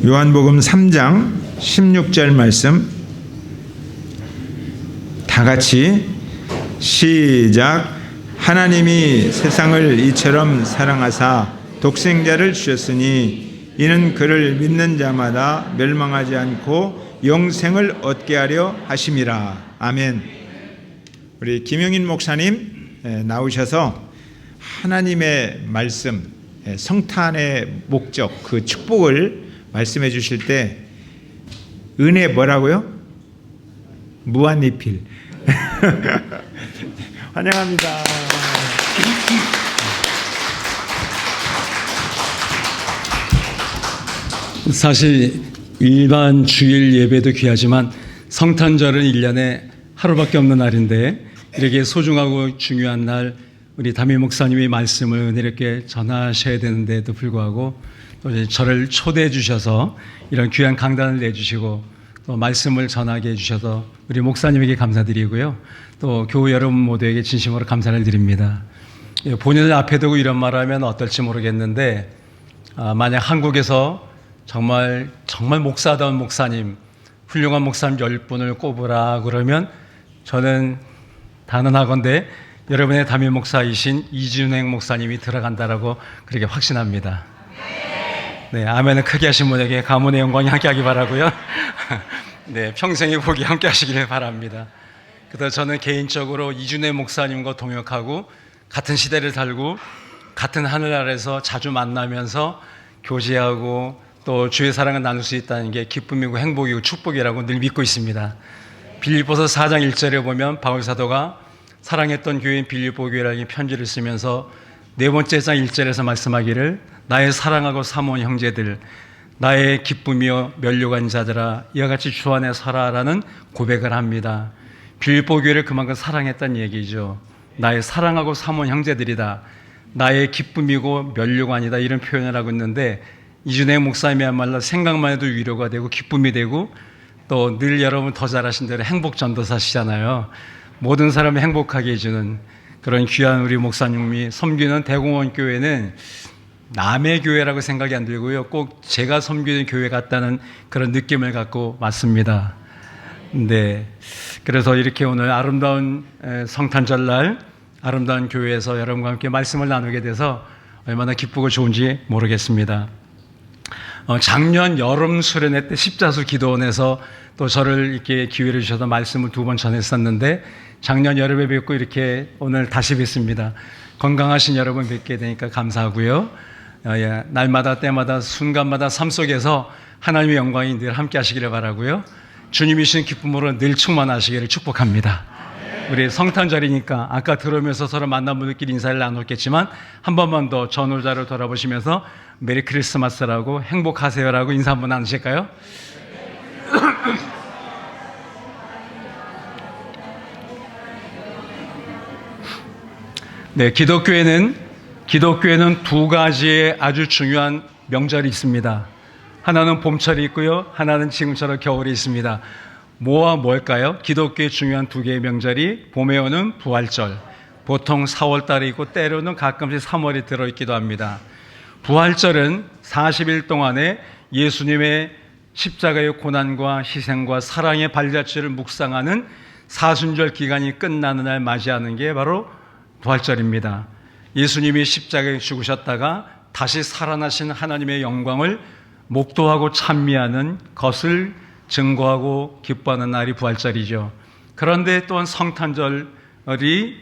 요한복음 3장 16절 말씀 다 같이 시작. 하나님이 세상을 이처럼 사랑하사 독생자를 주셨으니 이는 그를 믿는 자마다 멸망하지 않고 영생을 얻게 하려 하심이라. 아멘. 우리 김영인 목사님 나오셔서 하나님의 말씀, 성탄의 목적, 그 축복을 말씀해 주실 때 은혜 뭐라고요? 무한리필. 환영합니다. 사실 일반 주일 예배도 귀하지만 성탄절은 1년에 하루밖에 없는 날인데 이렇게 소중하고 중요한 날 우리 담임 목사님이 말씀을 은혜롭게 전하셔야 되는데도 불구하고 또 저를 초대해 주셔서 이런 귀한 강단을 내주시고 또 말씀을 전하게 해주셔서 우리 목사님에게 감사드리고요. 또 교우 여러분 모두에게 진심으로 감사를 드립니다. 본인을 앞에 두고 이런 말하면 어떨지 모르겠는데 만약 한국에서 정말 목사다운 목사님, 훌륭한 목사님 10분을 꼽으라 그러면 저는 단언하건대 여러분의 담임 목사이신 이준행 목사님이 들어간다라고 그렇게 확신합니다. 네, 아멘을 크게 하신 분에게 가문의 영광이 함께하기 바라고요. 네, 평생의 복이 함께하시기를 바랍니다. 그래서 저는 개인적으로 이준행 목사님과 동역하고 같은 시대를 살고 같은 하늘 아래서 자주 만나면서 교제하고 또 주의 사랑을 나눌 수 있다는 게 기쁨이고 행복이고 축복이라고 늘 믿고 있습니다. 빌립보서 4장 1절에 보면 바울 사도가 사랑했던 교회인 빌립보 교회라는 편지를 쓰면서 네 번째 장 1절에서 말씀하기를 나의 사랑하고 사모한 형제들, 나의 기쁨이요 면류관 자들아 이와 같이 주 안에 살아라는 고백을 합니다. 빌립보 교회를 그만큼 사랑했다는 얘기죠. 나의 사랑하고 사모한 형제들이다, 나의 기쁨이고 면류관이다, 이런 표현을 하고 있는데 이준혜 목사님이야말로 생각만 해도 위로가 되고 기쁨이 되고 또 늘 여러분 더 잘하신 대로 행복 전도사시잖아요. 모든 사람을 행복하게 해주는 그런 귀한 우리 목사님이 섬기는 대공원 교회는 남의 교회라고 생각이 안 들고요, 꼭 제가 섬기는 교회 같다는 그런 느낌을 갖고 왔습니다. 네, 그래서 이렇게 오늘 아름다운 성탄절날 아름다운 교회에서 여러분과 함께 말씀을 나누게 돼서 얼마나 기쁘고 좋은지 모르겠습니다. 작년 여름 수련회 때 십자수 기도원에서 또 저를 이렇게 기회를 주셔서 말씀을 2번 전했었는데 작년 여름에 뵙고 이렇게 오늘 다시 뵙습니다. 건강하신 여러분 뵙게 되니까 감사하고요. 날마다 때마다 순간마다 삶 속에서 하나님의 영광이 늘 함께 하시기를 바라고요. 주님이 주신 기쁨으로 늘 충만하시기를 축복합니다. 우리 성탄절이니까 아까 들어오면서 서로 만난 분들끼리 인사를 나눴겠지만 한 번만 더 전후자를 돌아보시면서 메리 크리스마스라고 행복하세요라고 인사 한번 나누실까요? 네, 기독교에는 2가지의 아주 중요한 명절이 있습니다. 하나는 봄철이 있고요, 하나는 지금처럼 겨울이 있습니다. 뭐와 뭘까요? 기독교의 중요한 2개의 명절이 봄에 오는 부활절, 보통 4월 달에 있고 때로는 가끔씩 3월에 들어있기도 합니다. 부활절은 40일 동안에 예수님의 십자가의 고난과 희생과 사랑의 발자취를 묵상하는 사순절 기간이 끝나는 날 맞이하는 게 바로 부활절입니다. 예수님이 십자가에 죽으셨다가 다시 살아나신 하나님의 영광을 목도하고 찬미하는 것을 증거하고 기뻐하는 날이 부활절이죠. 그런데 또한 성탄절이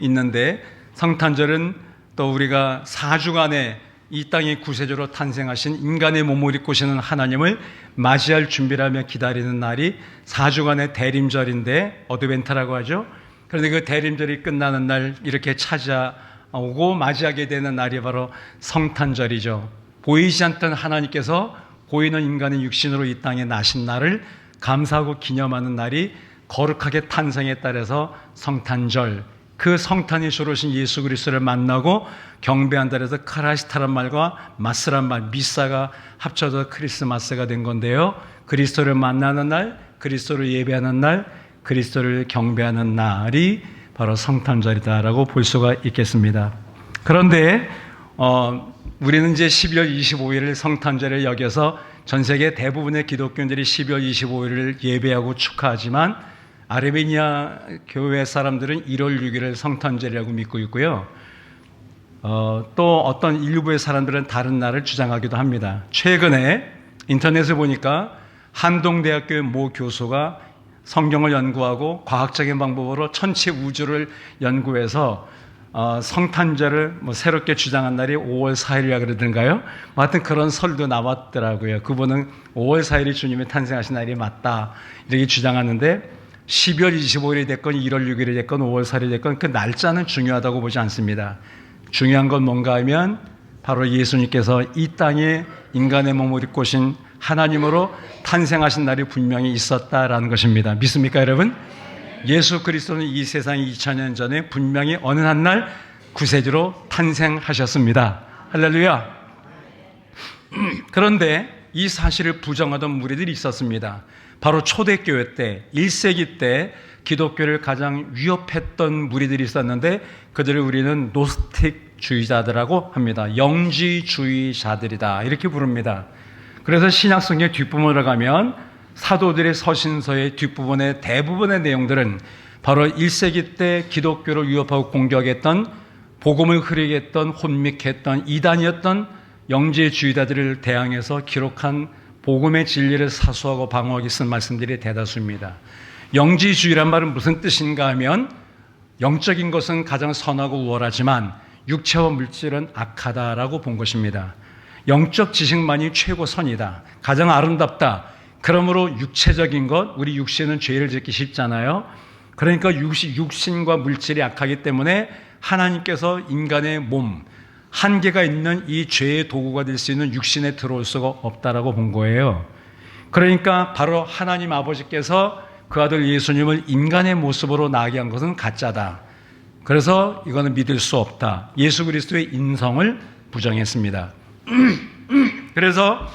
있는데 성탄절은 또 우리가 4주간에 이 땅의 구세주로 탄생하신 인간의 몸을 입고 오시는 하나님을 맞이할 준비를 하며 기다리는 날이 4주간의 대림절인데 어드벤트라고 하죠. 그런데 그 대림절이 끝나는 날 이렇게 찾아오고 맞이하게 되는 날이 바로 성탄절이죠. 보이지 않던 하나님께서 보이는 인간의 육신으로 이 땅에 나신 날을 감사하고 기념하는 날이 거룩하게 탄생에 따라서 성탄절, 그 성탄이 주로 오신 예수 그리스도를 만나고 경배한다 해서 카라시타란 말과 마스란 말, 미사가 합쳐져 크리스마스가 된 건데요, 그리스도를 만나는 날, 그리스도를 예배하는 날, 그리스도를 경배하는 날이 바로 성탄절이다라고 볼 수가 있겠습니다. 그런데 우리는 이제 12월 25일을 성탄절을 여겨서 전 세계 대부분의 기독교인들이 12월 25일을 예배하고 축하하지만 아르메니아 교회 사람들은 1월 6일을 성탄절이라고 믿고 있고요. 또 어떤 일부의 사람들은 다른 날을 주장하기도 합니다. 최근에 인터넷에 보니까 한동대학교의 모 교수가 성경을 연구하고 과학적인 방법으로 천체 우주를 연구해서 성탄절을 새롭게 주장한 날이 5월 4일이라 그러던가요? 하여튼 그런 설도 나왔더라고요. 그분은 5월 4일이 주님이 탄생하신 날이 맞다 이렇게 주장하는데 12월 25일이 됐건 1월 6일이 됐건 5월 4일이 됐건 그 날짜는 중요하다고 보지 않습니다. 중요한 건 뭔가 하면 바로 예수님께서 이 땅에 인간의 몸을 입고 오신 하나님으로 탄생하신 날이 분명히 있었다라는 것입니다. 믿습니까 여러분? 예수 그리스도는 이 세상에 2000년 전에 분명히 어느 한 날 구세주로 탄생하셨습니다. 할렐루야. 그런데 이 사실을 부정하던 무리들이 있었습니다. 바로 초대교회 때 1세기 때 기독교를 가장 위협했던 무리들이 있었는데 그들을 우리는 노스틱주의자들이라고 합니다. 영지주의자들이다 이렇게 부릅니다. 그래서 신약성경 뒷부분으로 가면 사도들의 서신서의 뒷부분의 대부분의 내용들은 바로 1세기 때 기독교를 위협하고 공격했던 복음을 흐리게 했던 혼미했던 이단이었던 영지주의자들을 대항해서 기록한 복음의 진리를 사수하고 방어하기 쓴 말씀들이 대다수입니다. 영지주의란 말은 무슨 뜻인가 하면 영적인 것은 가장 선하고 우월하지만 육체와 물질은 악하다라고 본 것입니다. 영적 지식만이 최고선이다. 가장 아름답다. 그러므로 육체적인 것, 우리 육신은 죄를 짓기 쉽잖아요. 그러니까 육신과 물질이 악하기 때문에 하나님께서 인간의 몸, 한계가 있는 이 죄의 도구가 될 수 있는 육신에 들어올 수가 없다라고 본 거예요. 그러니까 바로 하나님 아버지께서 그 아들 예수님을 인간의 모습으로 나게 한 것은 가짜다. 그래서 이거는 믿을 수 없다. 예수 그리스도의 인성을 부정했습니다. 그래서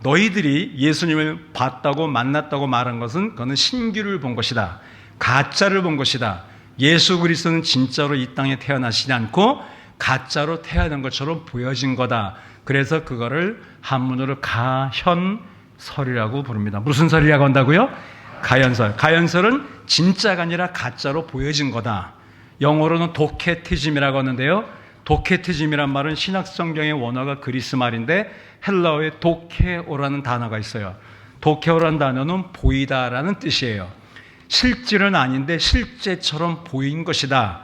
너희들이 예수님을 봤다고 만났다고 말한 것은 그거는 신규를 본 것이다. 가짜를 본 것이다. 예수 그리스도는 진짜로 이 땅에 태어나시지 않고 가짜로 태어난 것처럼 보여진 거다. 그래서 그거를 한문으로 가현설이라고 부릅니다. 무슨 설이라고 한다고요? 가현설. 가현설은 진짜가 아니라 가짜로 보여진 거다. 영어로는 도케티즘이라고 하는데요. 도케티즘이란 말은 신약성경의 원어가 그리스 말인데 헬라어에 도케오라는 단어가 있어요. 도케오라는 단어는 보이다라는 뜻이에요. 실질은 아닌데 실제처럼 보인 것이다.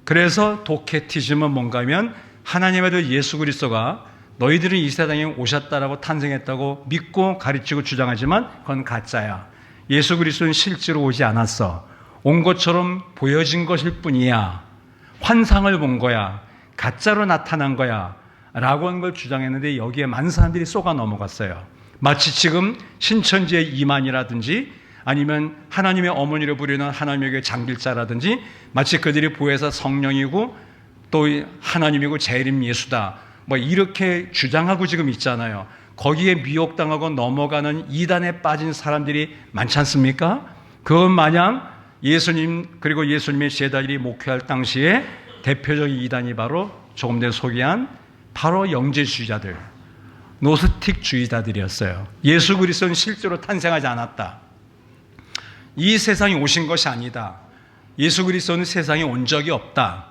그래서 도케티즘은 뭔가 하면 하나님의 아들 예수 그리스도가 너희들은 이 세상에 오셨다라고 탄생했다고 믿고 가르치고 주장하지만 그건 가짜야. 예수 그리스도는 실제로 오지 않았어. 온 것처럼 보여진 것일 뿐이야. 환상을 본 거야. 가짜로 나타난 거야. 라고 하는 걸 주장했는데 여기에 많은 사람들이 쏘가 넘어갔어요. 마치 지금 신천지의 이만이라든지 아니면 하나님의 어머니로 부르는 하나님의 교회 장길자라든지 마치 그들이 부에서 성령이고 또 하나님이고 재림 예수다. 뭐 이렇게 주장하고 지금 있잖아요. 거기에 미혹당하고 넘어가는 이단에 빠진 사람들이 많지 않습니까? 그건 마냥 예수님 그리고 예수님의 제자들이 목회할 당시에 대표적인 이단이 바로 조금 전에 소개한 바로 영지주의자들, 노스틱주의자들이었어요. 예수 그리스도는 실제로 탄생하지 않았다. 이 세상에 오신 것이 아니다. 예수 그리스도는 세상에 온 적이 없다.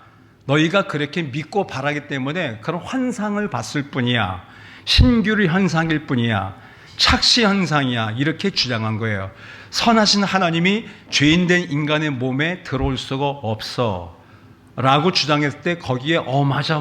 너희가 그렇게 믿고 바라기 때문에 그런 환상을 봤을 뿐이야. 신규의 현상일 뿐이야. 착시 현상이야. 이렇게 주장한 거예요. 선하신 하나님이 죄인된 인간의 몸에 들어올 수가 없어. 라고 주장했을 때 거기에 맞아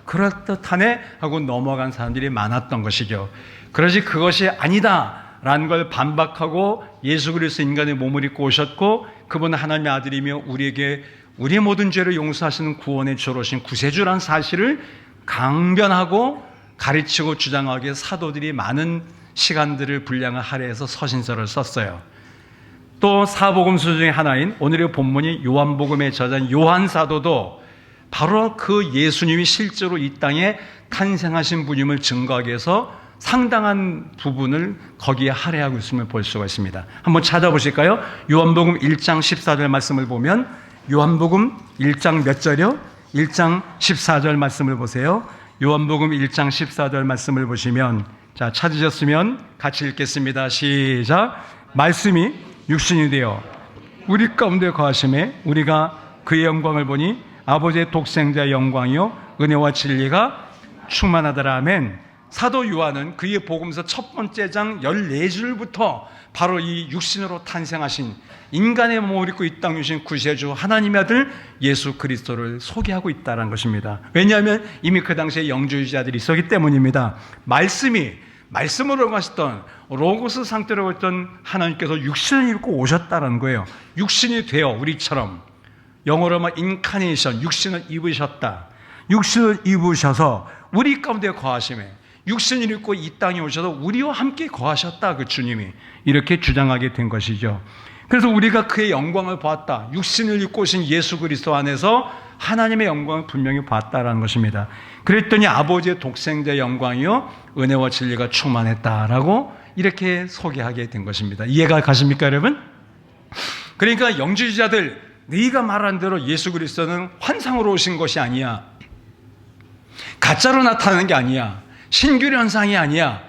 그럴듯하네 하고 넘어간 사람들이 많았던 것이죠. 그러지 그것이 아니다 라는 걸 반박하고 예수 그리스도 인간의 몸을 입고 오셨고 그분은 하나님의 아들이며 우리에게 우리의 모든 죄를 용서하시는 구원의 주로 오신 구세주라는 사실을 강변하고 가르치고 주장하기 위해 사도들이 많은 시간들을 분량을 할애해서 서신서를 썼어요. 또 사복음서 중에 하나인 오늘의 본문이 요한복음의 저자인 요한 사도도 바로 그 예수님이 실제로 이 땅에 탄생하신 분임을 증거하기 위해서 상당한 부분을 거기에 할애하고 있음을 볼 수가 있습니다. 한번 찾아보실까요? 요한복음 1장 14절 말씀을 보면 요한복음 1장 몇 절이요? 1장 14절 말씀을 보세요. 요한복음 1장 14절 말씀을 보시면 자, 찾으셨으면 같이 읽겠습니다. 시작. 말씀이 육신이 되어 우리 가운데 거하심에 우리가 그의 영광을 보니 아버지의 독생자의 영광이요 은혜와 진리가 충만하더라. 아멘. 사도 요한은 그의 복음서 첫 번째 장 14줄부터 바로 이 육신으로 탄생하신 인간의 몸을 입고 이 땅에 오신 구세주 하나님의 아들 예수 그리스도를 소개하고 있다는 것입니다. 왜냐하면 이미 그 당시에 영주주의자들이 있었기 때문입니다. 말씀으로 가셨던 로고스 상태로 있던 하나님께서 육신을 입고 오셨다는 거예요. 육신이 되어 우리처럼, 영어로 하면 인카네이션, 육신을 입으셨다. 육신을 입으셔서 우리 가운데 거하심에 육신을 입고 이 땅에 오셔서 우리와 함께 거하셨다. 그 주님이 이렇게 주장하게 된 것이죠. 그래서 우리가 그의 영광을 보았다. 육신을 입고 오신 예수 그리스도 안에서 하나님의 영광을 분명히 봤다라는 것입니다. 그랬더니 아버지의 독생자의 영광이요 은혜와 진리가 충만했다라고 이렇게 소개하게 된 것입니다. 이해가 가십니까, 여러분? 그러니까 영주주의자들, 네가 말한 대로 예수 그리스도는 환상으로 오신 것이 아니야, 가짜로 나타나는 게 아니야, 신규 현상이 아니야,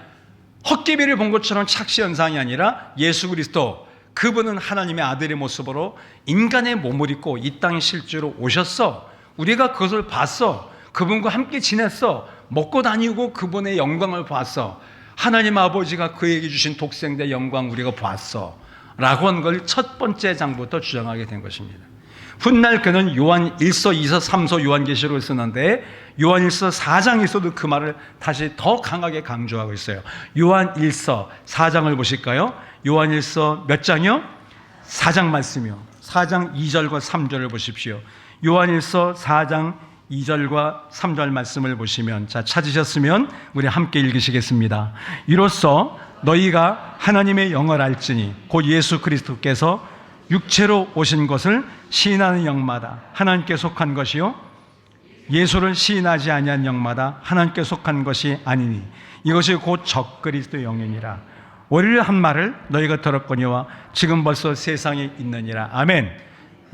헛개비를 본 것처럼 착시 현상이 아니라 예수 그리스도, 그분은 하나님의 아들의 모습으로 인간의 몸을 입고 이 땅에 실제로 오셨어. 우리가 그것을 봤어. 그분과 함께 지냈어. 먹고 다니고 그분의 영광을 봤어. 하나님 아버지가 그에게 주신 독생자의 영광 우리가 봤어 라고 한 걸 첫 번째 장부터 주장하게 된 것입니다. 훗날 그는 요한 1서, 2서, 3서 요한계시록을 쓰는데 요한 1서 4장에서도 그 말을 다시 더 강하게 강조하고 있어요. 요한 1서 4장을 보실까요? 요한 1서 몇 장이요? 4장 말씀이요. 4장 2절과 3절을 보십시오. 요한 1서 4장 2절과 3절 말씀을 보시면, 자, 찾으셨으면 우리 함께 읽으시겠습니다. 이로써 너희가 하나님의 영을 알지니 곧 예수 그리스도께서 육체로 오신 것을 시인하는 영마다 하나님께 속한 것이요 예수를 시인하지 아니한 영마다 하나님께 속한 것이 아니니 이것이 곧 적그리스도 영이니라. 오늘 한 말을 너희가 들었거니와 지금 벌써 세상에 있느니라. 아멘.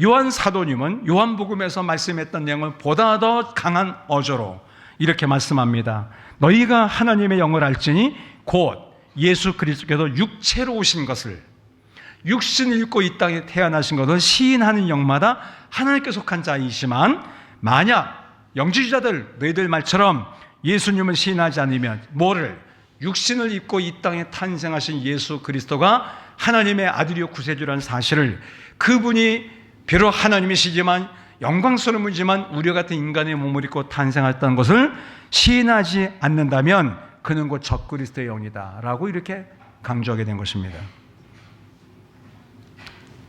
요한 사도님은 요한복음에서 말씀했던 내용을 보다 더 강한 어조로 이렇게 말씀합니다. 너희가 하나님의 영을 알지니 곧 예수 그리스도께서 육체로 오신 것을, 육신을 입고 이 땅에 태어나신 것을 시인하는 영마다 하나님께 속한 자이시만, 만약 영주주의자들 너희들 말처럼 예수님을 시인하지 않으면 뭐를? 육신을 입고 이 땅에 탄생하신 예수 그리스도가 하나님의 아들이요 구세주라는 사실을, 그분이 비록 하나님이시지만 영광스러운 분이지만 우리와 같은 인간의 몸을 입고 탄생했다는 것을 시인하지 않는다면 그는 곧 적그리스도의 영이다 라고 이렇게 강조하게 된 것입니다.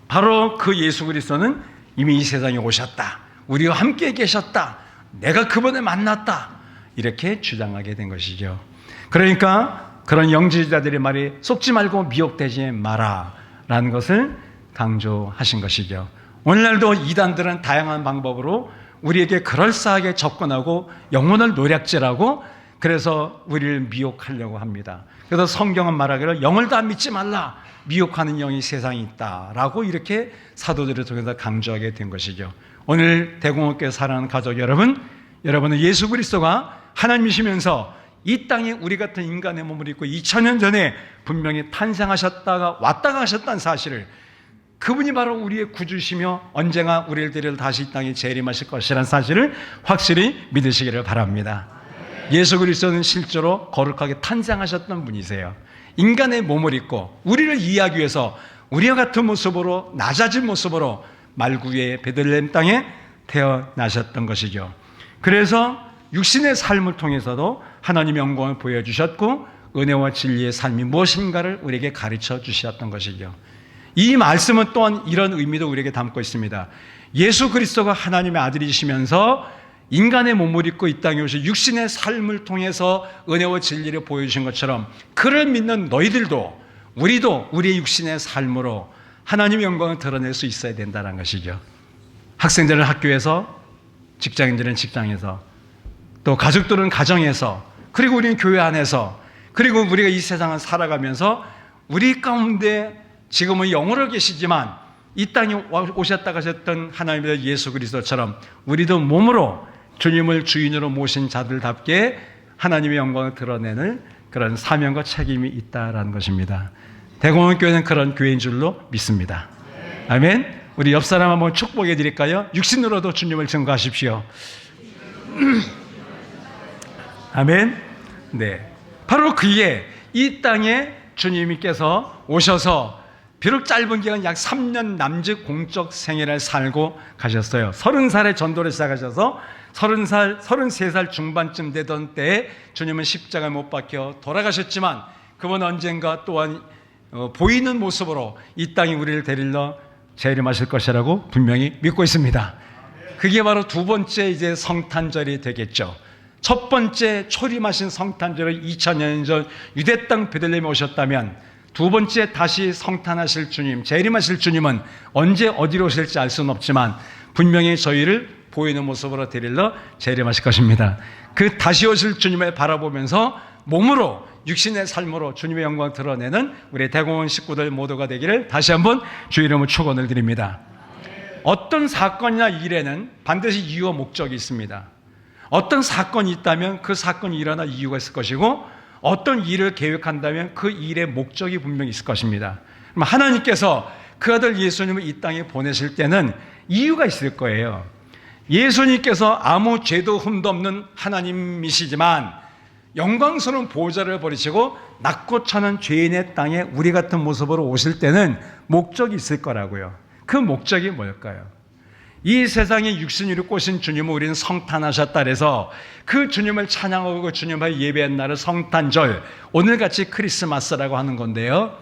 바로 그 예수 그리스도는 이미 이 세상에 오셨다, 우리와 함께 계셨다, 내가 그분을 만났다, 이렇게 주장하게 된 것이죠. 그러니까 그런 영주주의자들의 말이 속지 말고 미혹되지 마라 라는 것을 강조하신 것이죠. 오늘날도 이단들은 다양한 방법으로 우리에게 그럴싸하게 접근하고 영혼을 노략질하고 그래서 우리를 미혹하려고 합니다. 그래서 성경은 말하기를 영을 다 믿지 말라, 미혹하는 영이 세상에 있다라고 이렇게 사도들을 통해서 강조하게 된 것이죠. 오늘 대공업교회 사랑하는 가족 여러분, 여러분은 예수 그리스도가 하나님이시면서 이 땅에 우리 같은 인간의 몸을 입고 2000년 전에 분명히 탄생하셨다가 왔다가 하셨다는 사실을, 그분이 바로 우리의 구주시며 언젠가 우리를 데려 다시 이 땅에 재림하실 것이라는 사실을 확실히 믿으시기를 바랍니다. 예수 그리스도는 실제로 거룩하게 탄생하셨던 분이세요. 인간의 몸을 입고 우리를 이해하기 위해서 우리와 같은 모습으로, 낮아진 모습으로 말구의 베들레헴 땅에 태어나셨던 것이죠. 그래서 육신의 삶을 통해서도 하나님의 영광을 보여주셨고 은혜와 진리의 삶이 무엇인가를 우리에게 가르쳐 주셨던 것이죠. 이 말씀은 또한 이런 의미도 우리에게 담고 있습니다. 예수 그리스도가 하나님의 아들이시면서 인간의 몸을 입고 이 땅에 오신 육신의 삶을 통해서 은혜와 진리를 보여주신 것처럼 그를 믿는 너희들도, 우리도 우리의 육신의 삶으로 하나님의 영광을 드러낼 수 있어야 된다는 것이죠. 학생들은 학교에서, 직장인들은 직장에서, 또 가족들은 가정에서, 그리고 우리는 교회 안에서, 그리고 우리가 이 세상을 살아가면서 우리 가운데 지금은 영으로 계시지만 이 땅에 오셨다 가셨던 하나님의 예수 그리스도처럼 우리도 몸으로 주님을 주인으로 모신 자들답게 하나님의 영광을 드러내는 그런 사명과 책임이 있다라는 것입니다. 대공원교회는 그런 교회인 줄로 믿습니다. 아멘. 우리 옆 사람 한번 축복해 드릴까요? 육신으로도 주님을 증거하십시오. 아멘. 네. 바로 그게 이 땅에 주님께서 오셔서 비록 짧은 기간 약 3년 남짓 공적 생애를 살고 가셨어요. 30살에 전도를 시작하셔서 33살 중반쯤 되던 때에 주님은 십자가에 못 박혀 돌아가셨지만 그분 언젠가 또한 보이는 모습으로 이 땅에 우리를 데리러 재림하실 것이라고 분명히 믿고 있습니다. 그게 바로 두 번째 이제 성탄절이 되겠죠. 첫 번째 초림하신 성탄절을 2000년 전 유대 땅 베들레헴에 오셨다면 두 번째 다시 성탄하실 주님, 재림하실 주님은 언제 어디로 오실지 알 수는 없지만 분명히 저희를 보이는 모습으로 데리러 재림하실 것입니다. 그 다시 오실 주님을 바라보면서 몸으로 육신의 삶으로 주님의 영광을 드러내는 우리 대공원 식구들 모두가 되기를 다시 한번 주 이름으로 축원을 드립니다. 어떤 사건이나 일에는 반드시 이유와 목적이 있습니다. 어떤 사건이 있다면 그 사건이 일어날 이유가 있을 것이고 어떤 일을 계획한다면 그 일의 목적이 분명히 있을 것입니다. 그럼 하나님께서 그 아들 예수님을 이 땅에 보내실 때는 이유가 있을 거예요. 예수님께서 아무 죄도 흠도 없는 하나님이시지만 영광스러운 보좌를 버리시고 낮고 처는 죄인의 땅에 우리 같은 모습으로 오실 때는 목적이 있을 거라고요. 그 목적이 뭘까요? 이 세상에 육신으로 꼬신 주님을 우리는 성탄하셨다 그래서 그 주님을 찬양하고 그 주님을 예배한 날을 성탄절, 오늘같이 크리스마스라고 하는 건데요.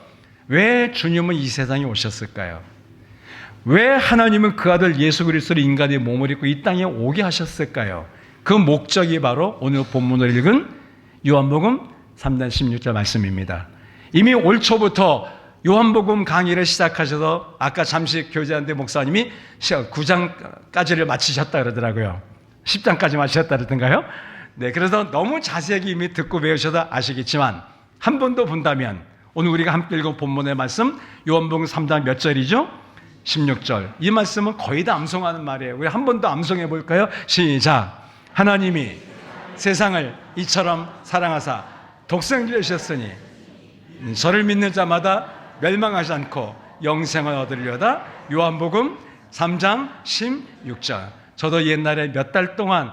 왜 주님은 이 세상에 오셨을까요? 왜 하나님은 그 아들 예수 그리스도를 인간의 몸을 입고 이 땅에 오게 하셨을까요? 그 목적이 바로 오늘 본문을 읽은 요한복음 3장 16절 말씀입니다. 이미 올 초부터 요한복음 강의를 시작하셔서 아까 잠시 교제하는데 목사님이 9장까지를 마치셨다 그러더라고요. 10장까지 마치셨다 그러던가요? 네, 그래서 너무 자세하게 이미 듣고 배우셔서 아시겠지만 한 번 더 본다면 오늘 우리가 함께 읽은 본문의 말씀 요한복음 3장 몇 절이죠? 16절. 이 말씀은 거의 다 암송하는 말이에요. 우리 한 번 더 암송해 볼까요? 시작. 하나님이 세상을 이처럼 사랑하사 독생자를 주셨으니 저를 믿는 자마다 멸망하지 않고 영생을 얻으려다. 요한복음 3장 16절. 저도 옛날에 몇 달 동안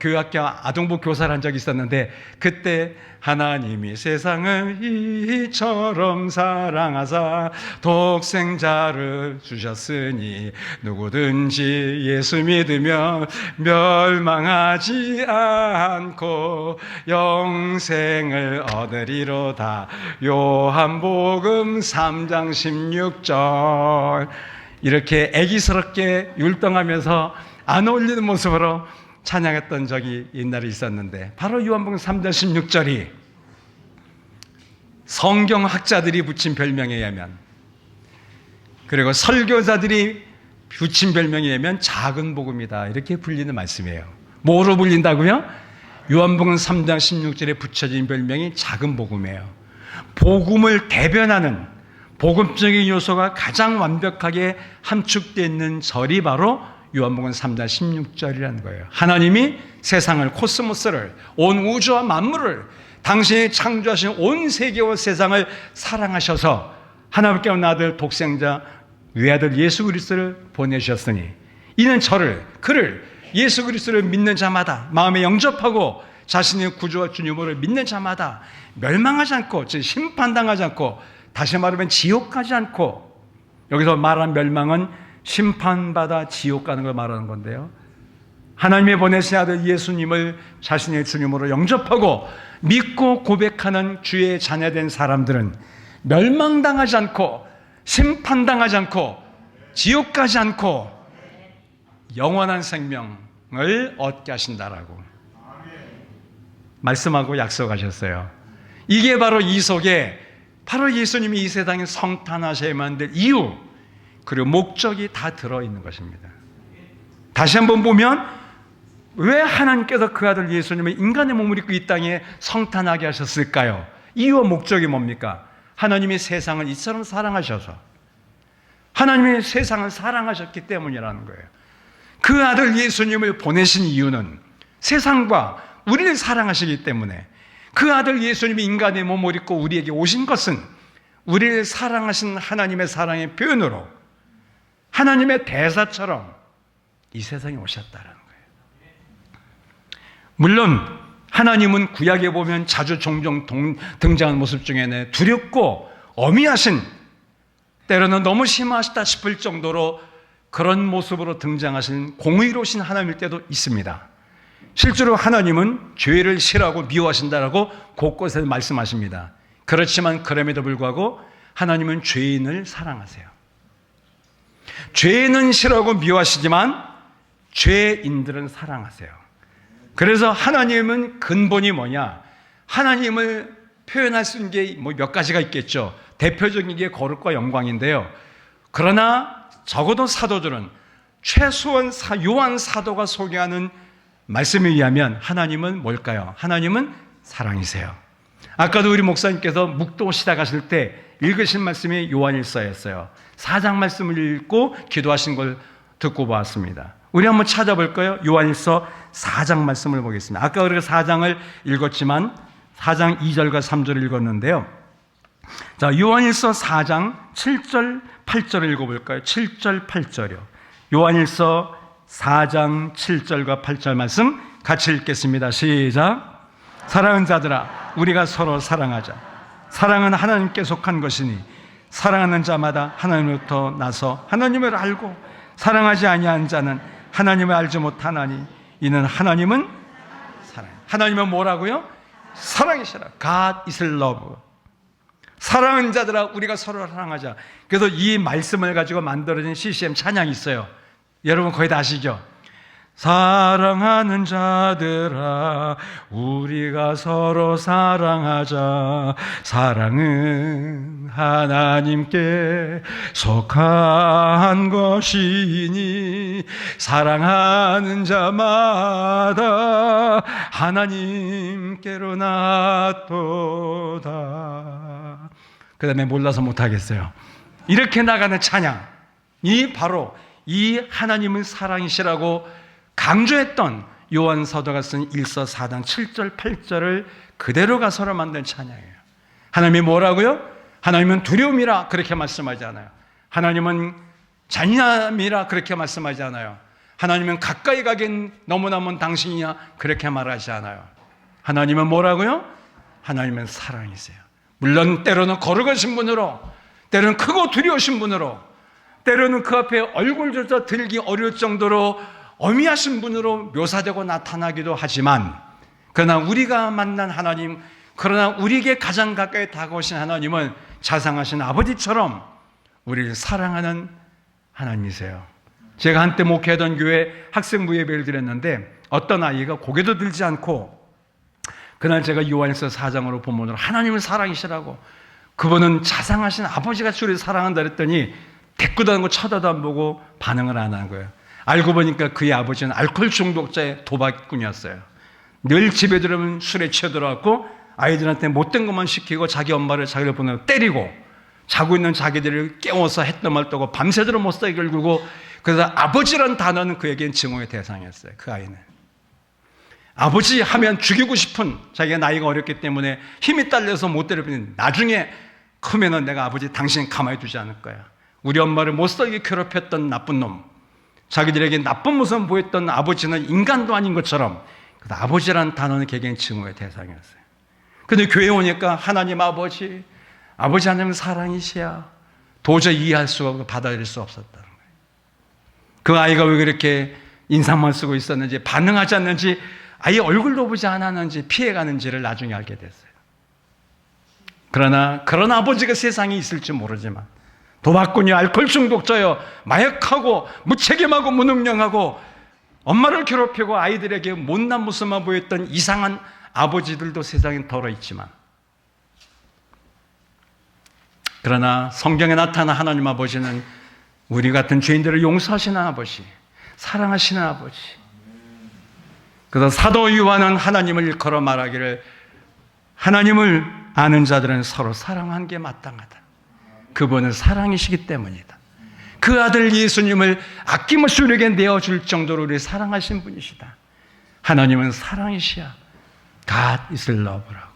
교회학교 아동부 교사를 한 적이 있었는데 그때 하나님이 세상을 이처럼 사랑하사 독생자를 주셨으니 누구든지 예수 믿으면 멸망하지 않고 영생을 얻으리로다. 요한복음 3장 16절. 이렇게 애기스럽게 율동하면서 안 어울리는 모습으로 찬양했던 적이 옛날에 있었는데 바로 요한복음 3장 16절이 성경학자들이 붙인 별명에 의하면 그리고 설교자들이 붙인 별명에 의하면 작은 복음이다 이렇게 불리는 말씀이에요. 뭐로 불린다고요? 요한복음 3장 16절에 붙여진 별명이 작은 복음이에요. 복음을 대변하는 복음적인 요소가 가장 완벽하게 함축되어 있는 절이 바로 요한복음 3장 16절이라는 거예요. 하나님이 세상을, 코스모스를, 온 우주와 만물을 당신이 창조하신 온 세계와 세상을 사랑하셔서 하나님께 온 아들 독생자 외아들 예수 그리스도를 보내주셨으니 이는 그를 예수 그리스도를 믿는 자마다 마음에 영접하고 자신의 구주와 주님으로 믿는 자마다 멸망하지 않고 즉 심판당하지 않고 다시 말하면 지옥 가지 않고 여기서 말한 멸망은 심판받아 지옥 가는 걸 말하는 건데요. 하나님이 보내신 아들 예수님을 자신의 주님으로 영접하고 믿고 고백하는 주의 자녀된 사람들은 멸망당하지 않고 심판당하지 않고 지옥 가지 않고 영원한 생명을 얻게 하신다라고 말씀하고 약속하셨어요. 이게 바로 이 속에 바로 예수님이 이 세상에 성탄하셔야만 될 이유 그리고 목적이 다 들어있는 것입니다. 다시 한번 보면 왜 하나님께서 그 아들 예수님을 인간의 몸을 입고 이 땅에 성탄하게 하셨을까요? 이유와 목적이 뭡니까? 하나님이 세상을 이처럼 사랑하셔서 하나님이 세상을 사랑하셨기 때문이라는 거예요. 그 아들 예수님을 보내신 이유는 세상과 우리를 사랑하시기 때문에 그 아들 예수님이 인간의 몸을 입고 우리에게 오신 것은 우리를 사랑하신 하나님의 사랑의 표현으로 하나님의 대사처럼 이 세상에 오셨다는 거예요. 물론 하나님은 구약에 보면 자주 종종 등장하는 모습 중에는 두렵고 어미하신, 때로는 너무 심하시다 싶을 정도로 그런 모습으로 등장하신 공의로우신 하나님일 때도 있습니다. 실제로 하나님은 죄를 싫어하고 미워하신다라고 곳곳에 말씀하십니다. 그렇지만 그럼에도 불구하고 하나님은 죄인을 사랑하세요. 죄인은 싫어하고 미워하시지만 죄인들은 사랑하세요. 그래서 하나님은 근본이 뭐냐? 하나님을 표현할 수 있는 게 뭐 몇 가지가 있겠죠. 대표적인 게 거룩과 영광인데요. 그러나 적어도 사도들은 최소한 요한 사도가 소개하는 말씀에 의하면 하나님은 뭘까요? 하나님은 사랑이세요. 아까도 우리 목사님께서 묵도 시작하실 때 읽으신 말씀이 요한일서였어요. 4장 말씀을 읽고 기도하신 걸 듣고 보았습니다. 우리 한번 찾아볼까요? 요한일서 4장 말씀을 보겠습니다. 아까 우리가 4장을 읽었지만 4장 2절과 3절을 읽었는데요. 자, 요한일서 4장 7절, 8절을 읽어볼까요? 7절, 8절이요. 요한일서 4장 7절과 8절 말씀 같이 읽겠습니다. 시작. 사랑하는 자들아, 우리가 서로 사랑하자. 사랑은 하나님께 속한 것이니 사랑하는 자마다 하나님으로부터 나서 하나님을 알고 사랑하지 아니한 자는 하나님을 알지 못하나니 이는 하나님은 사랑. 하나님은 뭐라고요? 사랑이시라. God is love. 사랑하는 자들아, 우리가 서로 사랑하자. 그래서 이 말씀을 가지고 만들어진 CCM 찬양이 있어요. 여러분 거의 다 아시죠? 사랑하는 자들아, 우리가 서로 사랑하자. 사랑은 하나님께 속한 것이니 사랑하는 자마다 하나님께로 낫도다. 그 다음에 몰라서 못하겠어요. 이렇게 나가는 찬양이 바로 이 하나님은 사랑이시라고 강조했던 요한 사도가 쓴 1서 4장 7절 8절을 그대로 가서로 만든 찬양이에요. 하나님이 뭐라고요? 하나님은 두려움이라 그렇게 말씀하지 않아요. 하나님은 잔인함이라 그렇게 말씀하지 않아요. 하나님은 가까이 가긴 너무나 먼 당신이냐 그렇게 말하지 않아요. 하나님은 뭐라고요? 하나님은 사랑이세요. 물론 때로는 거룩하신 분으로, 때로는 크고 두려우신 분으로, 때로는 그 앞에 얼굴조차 들기 어려울 정도로 어미하신 분으로 묘사되고 나타나기도 하지만, 그러나 우리가 만난 하나님, 그러나 우리에게 가장 가까이 다가오신 하나님은 자상하신 아버지처럼 우리를 사랑하는 하나님이세요. 제가 한때 목회하던 교회 학생부 예배를 드렸는데 어떤 아이가 고개도 들지 않고, 그날 제가 요한일서 4장으로 본문으로 하나님을 사랑이시라고, 그분은 자상하신 아버지가 우리를 사랑한다 그랬더니 대꾸도 안 하고 쳐다도 안 보고 반응을 안 하는 거예요. 알고 보니까 그의 아버지는 알코올 중독자의 도박꾼이었어요. 늘 집에 들어오면 술에 취해들어왔고 아이들한테 못된 것만 시키고 자기 엄마를 자기를 보내고 때리고, 자고 있는 자기들을 깨워서 했던 말 떠고 밤새도록 못살게 굴고, 그래서 아버지란 단어는 그에겐 증오의 대상이었어요. 그 아이는 아버지 하면 죽이고 싶은, 자기가 나이가 어렸기 때문에 힘이 딸려서 못 때려버리는, 나중에 크면은 내가 아버지 당신 가만히 두지 않을 거야. 우리 엄마를 못살게 괴롭혔던 나쁜 놈, 자기들에게 나쁜 모습을 보였던 아버지는 인간도 아닌 것처럼, 아버지란 단어는 개개인 증오의 대상이었어요. 근데 교회 오니까 하나님 아버지, 아버지 하나님은 사랑이시야. 도저히 이해할 수가 없고 받아들일 수 없었다는 거예요. 그 아이가 왜 그렇게 인상만 쓰고 있었는지, 반응하지 않는지, 아예 얼굴도 보지 않았는지 피해가는지를 나중에 알게 됐어요. 그러나 그런 아버지가 세상에 있을지 모르지만, 도박꾼이요, 알코올 중독자요, 마약하고 무책임하고 무능력하고 엄마를 괴롭히고 아이들에게 못난 모습만 보였던 이상한 아버지들도 세상엔 덜어 있지만, 그러나 성경에 나타난 하나님 아버지는 우리 같은 죄인들을 용서하시는 아버지, 사랑하시는 아버지. 그래서 사도 요한은 하나님을 일컬어 말하기를, 하나님을 아는 자들은 서로 사랑하는 게 마땅하다. 그분은 사랑이시기 때문이다. 그 아들 예수님을 아낌없이 우리에게 내어줄 정도로 우리를 사랑하신 분이시다. 하나님은 사랑이시야. God is love라고.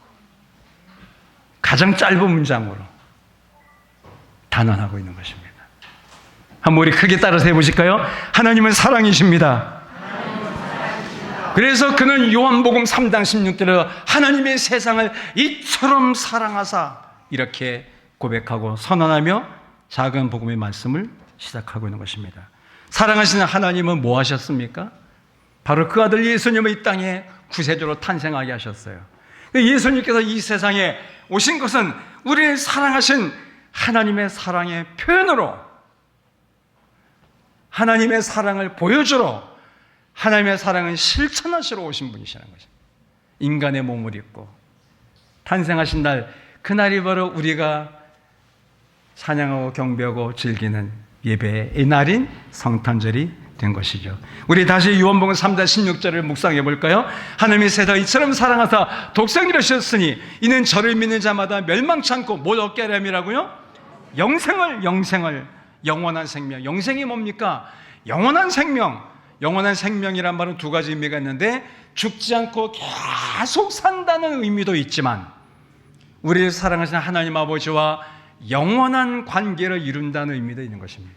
가장 짧은 문장으로 단언하고 있는 것입니다. 한번 우리 크게 따라서 해보실까요? 하나님은 사랑이십니다. 그래서 그는 요한복음 3장 16절에 하나님의 세상을 이처럼 사랑하사 이렇게 고백하고 선언하며 작은 복음의 말씀을 시작하고 있는 것입니다. 사랑하시는 하나님은 뭐 하셨습니까? 바로 그 아들 예수님을 이 땅에 구세주로 탄생하게 하셨어요. 예수님께서 이 세상에 오신 것은 우리를 사랑하신 하나님의 사랑의 표현으로, 하나님의 사랑을 보여주러, 하나님의 사랑을 실천하시러 오신 분이시라는 것입니다. 인간의 몸을 입고 탄생하신 날, 그날이 바로 우리가 찬양하고 경배하고 즐기는 예배의 날인 성탄절이 된 것이죠. 우리 다시 요한복음 3장 16절을 묵상해 볼까요? 하나님이 세상을 이처럼 사랑하사 독생자를 주셨으니 이는 저를 믿는 자마다 멸망치 않고 뭘 얻게 하려 함이라고요? 영생을, 영원한 생명. 영생이 뭡니까? 영원한 생명. 영원한 생명이란 말은 두 가지 의미가 있는데, 죽지 않고 계속 산다는 의미도 있지만 우리를 사랑하시는 하나님 아버지와 영원한 관계를 이룬다는 의미도 있는 것입니다.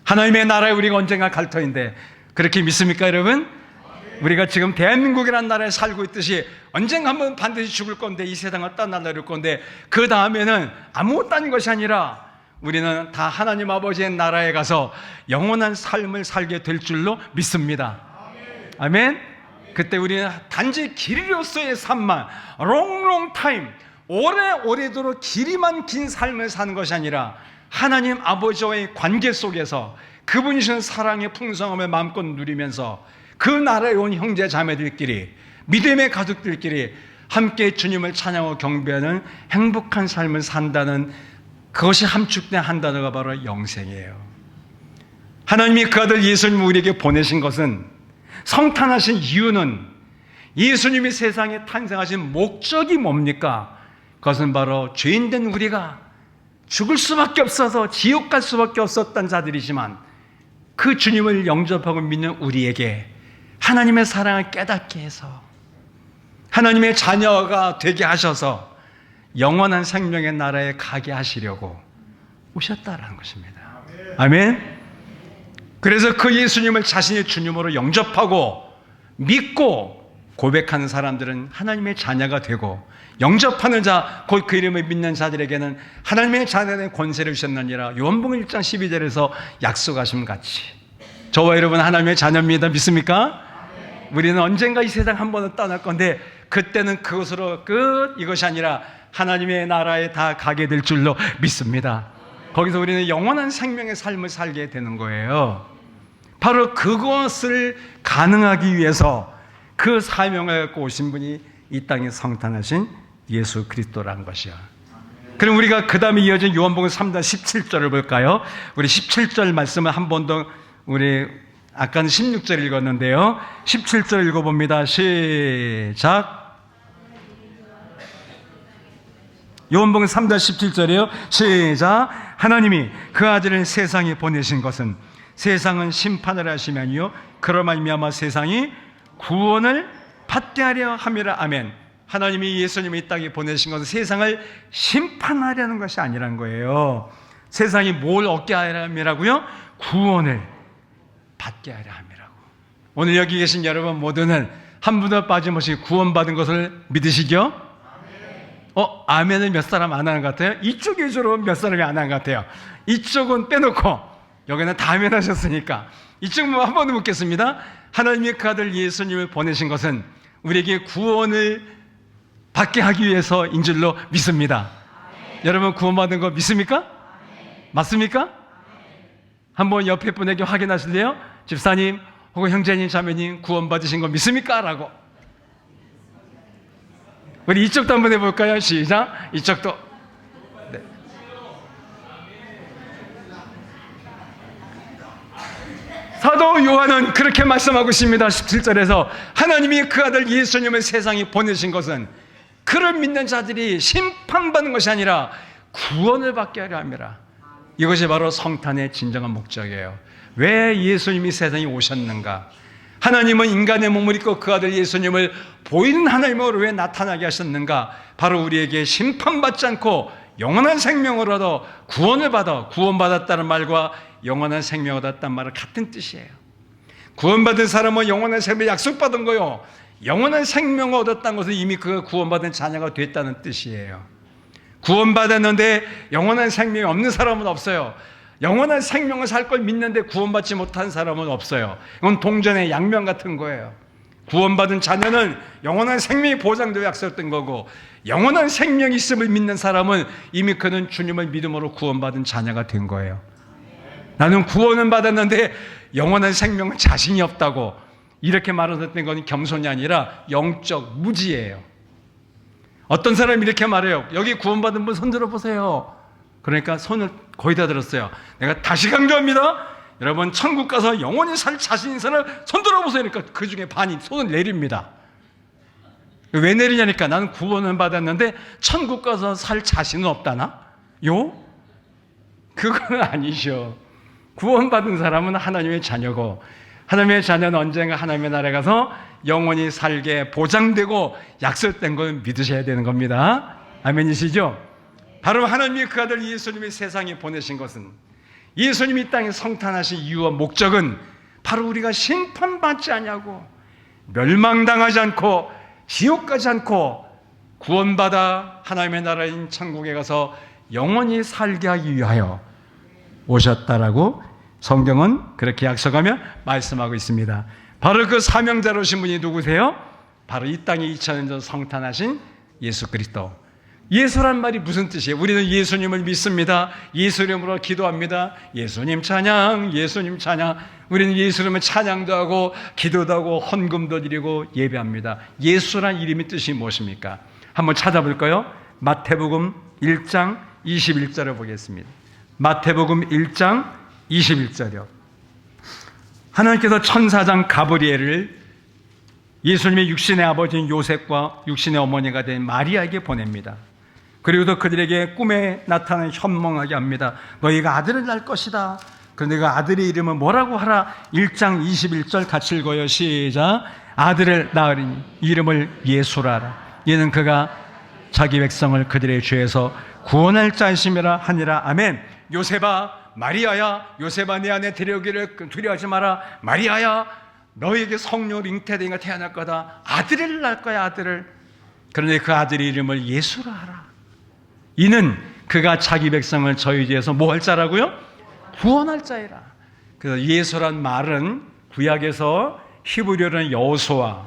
하나님의 나라에 우리가 언젠가 갈 터인데, 그렇게 믿습니까 여러분? 우리가 지금 대한민국이라는 나라에 살고 있듯이 언젠가 한번 반드시 죽을 건데, 이 세상을 떠나려를 건데, 그 다음에는 아무것도 아닌 것이 아니라 우리는 다 하나님 아버지의 나라에 가서 영원한 삶을 살게 될 줄로 믿습니다. 아멘. 그때 우리는 단지 길이로서의 삶만, 롱롱 타임, 오래오래도록 길이만 긴 삶을 사는 것이 아니라 하나님 아버지와의 관계 속에서 그분이신 사랑의 풍성함을 마음껏 누리면서 그 나라에 온 형제 자매들끼리, 믿음의 가족들끼리 함께 주님을 찬양하고 경배하는 행복한 삶을 산다는, 그것이 함축된 한 단어가 바로 영생이에요. 하나님이 그 아들 예수님을 우리에게 보내신 것은, 성탄하신 이유는, 예수님이 세상에 탄생하신 목적이 뭡니까? 그것은 바로 죄인된 우리가 죽을 수밖에 없어서 지옥 갈 수밖에 없었던 자들이지만, 그 주님을 영접하고 믿는 우리에게 하나님의 사랑을 깨닫게 해서 하나님의 자녀가 되게 하셔서 영원한 생명의 나라에 가게 하시려고 오셨다라는 것입니다. 아멘. 그래서 그 예수님을 자신의 주님으로 영접하고 믿고 고백하는 사람들은 하나님의 자녀가 되고, 영접하는 자, 곧 그 이름을 믿는 자들에게는 하나님의 자녀의 권세를 주셨느니라 요한복음 1장 12절에서 약속하심 같이 저와 여러분 하나님의 자녀입니다. 믿습니까? 우리는 언젠가 이 세상 한 번은 떠날 건데, 그때는 그것으로 끝, 이것이 아니라 하나님의 나라에 다 가게 될 줄로 믿습니다. 거기서 우리는 영원한 생명의 삶을 살게 되는 거예요. 바로 그것을 가능하기 위해서 그 사명을 갖고 오신 분이 이 땅에 성탄하신 예수 그리스도라는 것이야. 그럼 우리가 그 다음에 이어진 요한복음 3장 17절을 볼까요? 우리 17절 말씀을 한 번 더, 우리 아까는 16절 읽었는데요, 17절 읽어봅니다. 시작. 요한복음 3장 17절이에요. 시작. 하나님이 그 아들을 세상에 보내신 것은 세상은 심판을 하심이 아니요 그로 말미암아 세상이 구원을 받게 하려 함이라. 아멘. 하나님이 예수님을 이 땅에 보내신 것은 세상을 심판하려는 것이 아니란 거예요. 세상이 뭘 얻게 하려 함이라고요? 구원을 받게 하려 함이라고. 오늘 여기 계신 여러분 모두는 한 분도 빠짐없이 구원받은 것을 믿으시죠? 아멘은 몇 사람 안 하는 것 같아요? 이쪽 위주로 몇 사람이 안 하는 것 같아요. 이쪽은 빼놓고 여기는 다 아멘 하셨으니까 이쪽만 한 번 더 묻겠습니다. 하나님의 그 아들 예수님을 보내신 것은 우리에게 구원을 받게 하기 위해서인 줄로 믿습니다. 여러분 구원받은 거 믿습니까? 맞습니까? 한번 옆에 분에게 확인하실래요? 집사님 혹은 형제님 자매님 구원받으신 거 믿습니까? 라고. 우리 이쪽도 한번 해볼까요? 시작. 이쪽도. 네. 사도 요한은 그렇게 말씀하고 있습니다. 17절에서 하나님이 그 아들 예수님을 세상에 보내신 것은 그를 믿는 자들이 심판받는 것이 아니라 구원을 받게 하려 함이라. 이것이 바로 성탄의 진정한 목적이에요. 왜 예수님이 세상에 오셨는가? 하나님은 인간의 몸을 입고 그 아들 예수님을 보이는 하나님으로 왜 나타나게 하셨는가? 바로 우리에게 심판받지 않고 영원한 생명을 얻어 구원받았다는 말과 영원한 생명을 얻었다는 말은 같은 뜻이에요. 구원받은 사람은 영원한 생명을 약속받은 거요. 영원한 생명을 얻었다는 것은 이미 그가 구원받은 자녀가 됐다는 뜻이에요. 구원받았는데 영원한 생명이 없는 사람은 없어요. 영원한 생명을 살 걸 믿는데 구원받지 못한 사람은 없어요. 이건 동전의 양면 같은 거예요. 구원받은 자녀는 영원한 생명이 보장되어 약속된 거고, 영원한 생명이 있음을 믿는 사람은 이미 그는 주님을 믿음으로 구원받은 자녀가 된 거예요. 나는 구원은 받았는데 영원한 생명은 자신이 없다고 이렇게 말하는 건 겸손이 아니라 영적 무지예요. 어떤 사람이 이렇게 말해요. 여기 구원받은 분 손 들어보세요. 그러니까 손을 거의 다 들었어요. 내가 다시 강조합니다. 여러분, 천국 가서 영원히 살 자신 있는 사람 손 들어보세요. 그러니까 그 중에 반이 손을 내립니다. 왜 내리냐니까 나는 구원을 받았는데 천국 가서 살 자신은 없다나? 그건 아니죠. 구원받은 사람은 하나님의 자녀고, 하나님의 자녀는 언젠가 하나님의 나라에 가서 영원히 살게 보장되고 약속된 걸 믿으셔야 되는 겁니다. 아멘이시죠? 바로 하나님이 그 아들 예수님이 세상에 보내신 것은, 예수님이 이 땅에 성탄하신 이유와 목적은 바로 우리가 심판받지 않냐고, 멸망당하지 않고 지옥 가지 않고 구원받아 하나님의 나라인 천국에 가서 영원히 살게 하기 위하여 오셨다라고 성경은 그렇게 약속하며 말씀하고 있습니다. 바로 그 사명자로 오신 분이 누구세요? 바로 이 땅에 2000년 전 성탄하신 예수 그리스도. 예수란 말이 무슨 뜻이에요? 우리는 예수님을 믿습니다. 예수 이름으로 기도합니다. 예수님 찬양, 예수님 찬양. 우리는 예수님을 찬양도 하고 기도도 하고 헌금도 드리고 예배합니다. 예수란 이름의 뜻이 무엇입니까? 한번 찾아볼까요? 마태복음 1장 21절을 보겠습니다. 마태복음 1장 21절이요. 하나님께서 천사장 가브리엘을 예수님의 육신의 아버지인 요셉과 육신의 어머니가 된 마리아에게 보냅니다. 그리고도 그들에게 꿈에 나타나는 현몽하게 합니다. 너희가 아들을 낳을 것이다. 그런데 그 아들의 이름은 뭐라고 하라? 1장 21절 같이 읽어요. 시작. 아들을 낳으리니 이름을 예수라 하라. 이는 그가 자기 백성을 그들의 죄에서 구원할 자이심이라 하니라. 아멘. 요셉아, 마리아야, 요셉아, 내 안에 데려오기를 두려워하지 마라. 마리아야, 너에게 성령으로 잉태되니가 태어날 거다. 아들을 낳을 거야, 아들을. 그런데 그 아들의 이름을 예수라 하라. 이는 그가 자기 백성을 저희 죄에서 뭐 할 자라고요? 구원할 자이라. 그래서 예수란 말은 구약에서 히브리어로는 여호수아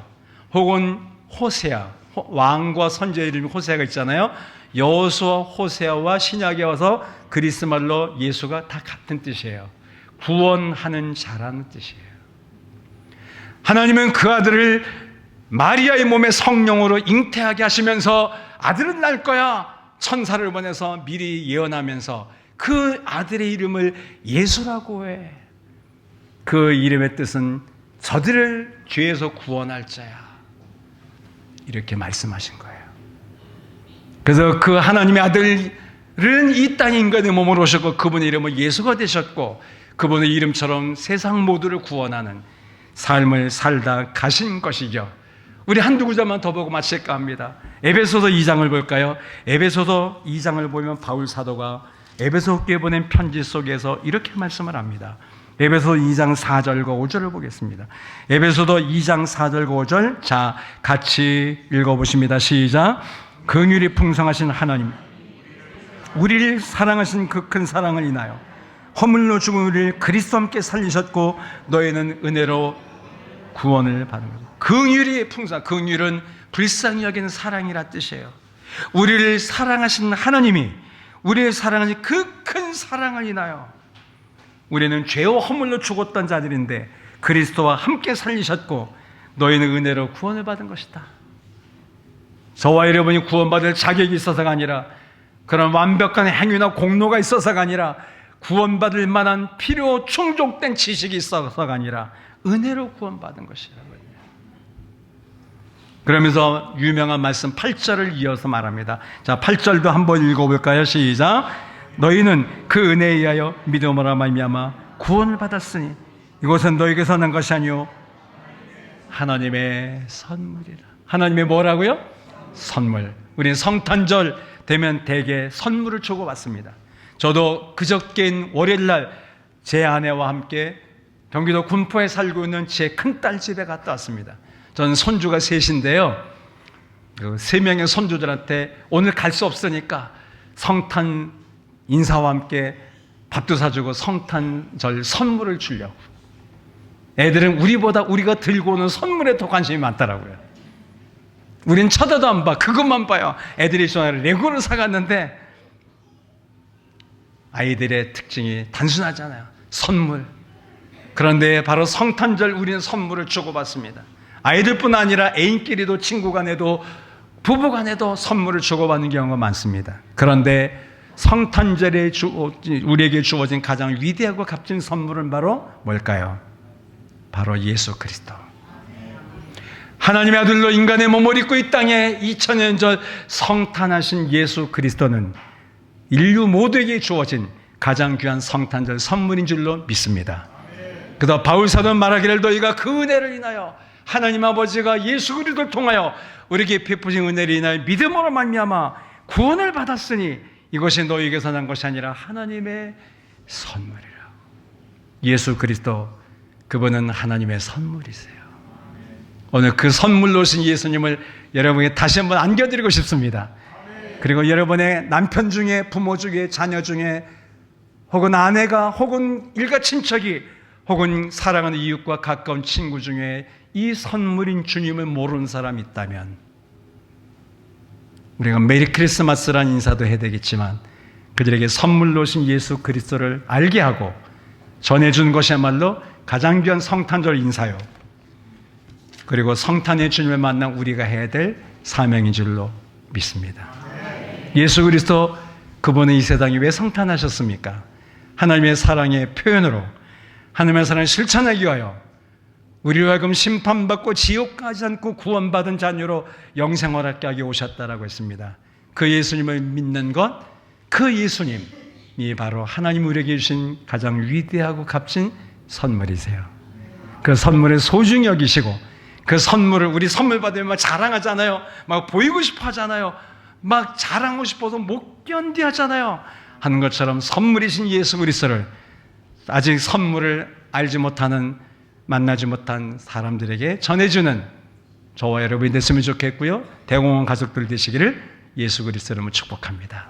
혹은 호세아, 왕과 선지자 이름이 호세아가 있잖아요. 여호수아, 호세아와 신약에 와서 그리스 말로 예수가 다 같은 뜻이에요. 구원하는 자라는 뜻이에요. 하나님은 그 아들을 마리아의 몸에 성령으로 잉태하게 하시면서 아들은 낳을 거야, 천사를 보내서 미리 예언하면서 그 아들의 이름을 예수라고 해. 그 이름의 뜻은 저들을 죄에서 구원할 자야, 이렇게 말씀하신 거예요. 그래서 그 하나님의 아들은 이 땅에 인간의 몸으로 오셨고 그분의 이름은 예수가 되셨고 그분의 이름처럼 세상 모두를 구원하는 삶을 살다 가신 것이죠. 우리 한두 구절만 더 보고 마칠까 합니다. 에베소서 2장을 볼까요? 에베소서 2장을 보면 바울 사도가 에베소 교회에 보낸 편지 속에서 이렇게 말씀을 합니다. 에베소 2장 4절과 5절을 보겠습니다. 에베소서 2장 4절과 5절, 자 같이 읽어보십니다. 시작. 긍휼이 풍성하신 하나님, 우리를 사랑하신 그 큰 사랑을 인하여 허물로 죽은 우리를 그리스도와 함께 살리셨고 너희는 은혜로 구원을 받은 거죠. 긍휼이 풍성, 긍휼은 불쌍히 여기는 사랑이라 뜻이에요. 우리를 사랑하신 하나님이 우리를 사랑하신 그 큰 사랑을 인하여 우리는 죄와 허물로 죽었던 자들인데 그리스도와 함께 살리셨고 너희는 은혜로 구원을 받은 것이다. 저와 여러분이 구원받을 자격이 있어서가 아니라 그런 완벽한 행위나 공로가 있어서가 아니라 구원받을 만한 필요 충족된 지식이 있어서가 아니라 은혜로 구원받은 것이라고요. 그러면서 유명한 말씀 8절을 이어서 말합니다. 자, 8절도 한번 읽어볼까요? 시작. 너희는 그 은혜에 의하여 믿음으로 말미암아 구원을 받았으니 이것은 너희에게서 난 것이 아니요 하나님의 선물이라. 하나님의 뭐라고요? 선물. 우리는 성탄절 되면 대개 선물을 주고받습니다. 저도 그저께인 월요일날 제 아내와 함께 경기도 군포에 살고 있는 제 큰딸 집에 갔다 왔습니다. 저는 손주가 셋인데요. 그 3명의 손주들한테 오늘 갈 수 없으니까 성탄 인사와 함께 밥도 사주고 성탄절 선물을 주려고. 애들은 우리가 들고 오는 선물에 더 관심이 많더라고요. 우린 쳐다도 안 봐. 그것만 봐요. 애들이 좋아하는 레고를 사갔는데 아이들의 특징이 단순하잖아요. 선물. 그런데 바로 성탄절 우리는 선물을 주고받습니다. 아이들뿐 아니라 애인끼리도 친구 간에도 부부 간에도 선물을 주고받는 경우가 많습니다. 그런데 성탄절에 우리에게 주어진 가장 위대하고 값진 선물은 바로 뭘까요? 바로 예수 그리스도. 하나님의 아들로 인간의 몸을 입고 이 땅에 2000년 전 성탄하신 예수 그리스도는 인류 모두에게 주어진 가장 귀한 성탄절 선물인 줄로 믿습니다. 그래서 바울 사도는 말하기를 너희가 그 은혜를 인하여 하나님 아버지가 예수 그리스도를 통하여 우리에게 베푸신 은혜를 인하여 믿음으로 말미암아 구원을 받았으니 이것이 너희에게서 난 것이 아니라 하나님의 선물이라. 예수 그리스도, 그분은 하나님의 선물이세요. 오늘 그 선물로 오신 예수님을 여러분에게 다시 한번 안겨드리고 싶습니다. 그리고 여러분의 남편 중에, 부모 중에, 자녀 중에, 혹은 아내가, 혹은 일가 친척이, 혹은 사랑하는 이웃과 가까운 친구 중에 이 선물인 주님을 모르는 사람이 있다면 우리가 메리 크리스마스라는 인사도 해야 되겠지만 그들에게 선물로 오신 예수 그리스도를 알게 하고 전해준 것이야말로 가장 귀한 성탄절 인사요. 그리고 성탄의 주님을 만난 우리가 해야 될 사명인 줄로 믿습니다. 예수 그리스도, 그분은 이 세상에 왜 성탄하셨습니까? 하나님의 사랑의 표현으로 하나님의 사랑을 실천하기 위하여 우리로 하여금 심판받고 지옥 가지 않고 구원받은 자녀로 영생을 얻게 하기 오셨다라고 했습니다. 그 예수님을 믿는 것, 그 예수님이 바로 하나님 우리에게 주신 가장 위대하고 값진 선물이세요. 그 선물을 소중히 여기시고 그 선물을, 우리 선물 받으면 막 자랑하잖아요. 막 보이고 싶어 하잖아요. 막 자랑하고 싶어서 못 견디 하잖아요. 하는 것처럼 선물이신 예수 그리스도를 아직 선물을 알지 못하는, 만나지 못한 사람들에게 전해주는 저와 여러분이 됐으면 좋겠고요. 대공원 가족들 되시기를 예수 그리스도로 축복합니다.